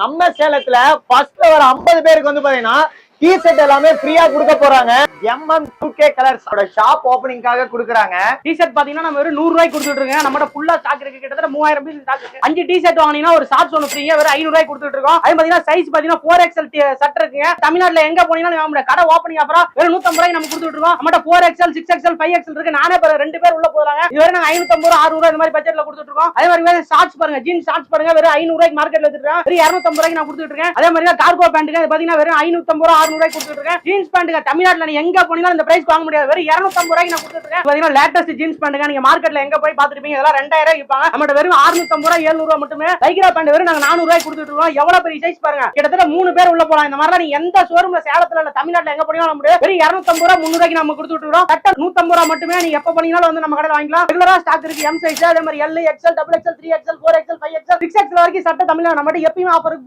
நம்ம சேலத்துல ஃபர்ஸ்ட்ல ஒரு 50 பேருக்கு வந்து பாத்தீங்கன்னா டீ ஷர்ட் எல்லாமே ஃப்ரீயா கொடுக்க போறாங்க. MM2K கலர்ஸோட ஷாப் ஓபனிங்காக கொடுக்குறாங்க. டீ ஷர்ட் பாத்தீங்கன்னா நம்ம வெறும் 100 ரூபாய்க்கு கொடுத்துட்டு இருக்கோம். நம்ம ஃபுல்லா ஸ்டாக் இருக்கு, கிட்டத்தட்ட 3000 பீஸ் ஸ்டாக் இருக்கு. 5 டீ ஷர்ட் வாங்கினீங்கன்னா ஒரு ஷார்ட்ஸ் ஒன்னு ஃப்ரீயா வெறும் 500 ரூபாய்க்கு கொடுத்துட்டு இருக்கோம். அதே பாத்தீங்கன்னா சைஸ் பாத்தீங்கன்னா 4XL ஷர்ட் இருக்குங்க. தமிழ்நாட்டுல எங்க போனீங்கன்னா நம்ம கடை ஓபனிங் அப்புறம் வெறும் 150 ரூபாய்க்கு நம்ம கொடுத்துட்டு இருக்கோம். நம்ம 4XL 6XL 5XL இருக்கு. நானே 2 பேர் உள்ள போறாங்க. இதுவரை நாங்க 550 ரூபாய் 600 இந்த மாதிரி பட்ஜெட்ல கொடுத்துட்டு இருக்கோம். அதே மாதிரி ஷார்ட்ஸ் பாருங்க, ஜீன்ஸ் ஷார்ட்ஸ் பாருங்க, வெறும் 500 ரூபாய்க்கு மார்க்கெட்ல வச்சிருக்கோம். வெறும் 250 ரூபாய்க்கு நான் கொடுத்துட்டு இருக்கேன். அதே மாதிரி கார்கோ பேண்ட்க்கு பாத்தீங்கன்னா வெறும் 550 ரூபாய் 600 ரூபாய்க்கு கொடுத்துட்டு இருக்கேன். ஜீன்ஸ் பேண்ட் தமிழ்நாட்டுல நீ எங்க போனீங்கன்னா இந்த பிரைஸ் வாங்க முடியாது. வெறும் 250 ரூபாய்க்கு நான் கொடுத்துட்டு இருக்கேன். பாத்தீங்கன்னா லேட்டஸ்ட் ஜீன்ஸ் பேண்ட் நீங்க மார்க்கெட்ல எங்க போய் பாத்துருப்பீங்க, இதெல்லாம் 2000 ரூபாய் விப்பாங்க. நம்ம வெறும் 650 ரூபாய் 700 ரூபாய் மட்டுமே. லைக்ரா பேண்ட் வெறும் நாங்க 400 ரூபாய்க்கு கொடுத்துட்டு இருக்கோம். எவ்வளவு பெரிய சைஸ் பாருங்க, கிட்டத்தட்ட 3 பேர் உள்ள போலாம். இந்த மாதிரி நீ எந்த ஷோரூம்ல சேலத்துல இல்ல தமிழ்நாட்டுல எங்க போனீங்கன்னா நம்ம வெறும் 250 ரூபாய் 300 ரூபாய்க்கு நம்ம கொடுத்துட்டு இருக்கோம். கட்ட 150 ரூபாய் மட்டுமே. நீ எப்ப போனீங்கனாலும் வந்து நம்ம கடையில வாங்கிக்கலாம். ரெகுலரா ஸ்டாக் இருக்கு. M சைஸ், அதே மாதிரி L, XL, XXL, 4XL, 5XL, 6XL வரைக்கும் சட்டை தமிழ்நாடு நம்ம எப்பயுமே ஆஃபர்.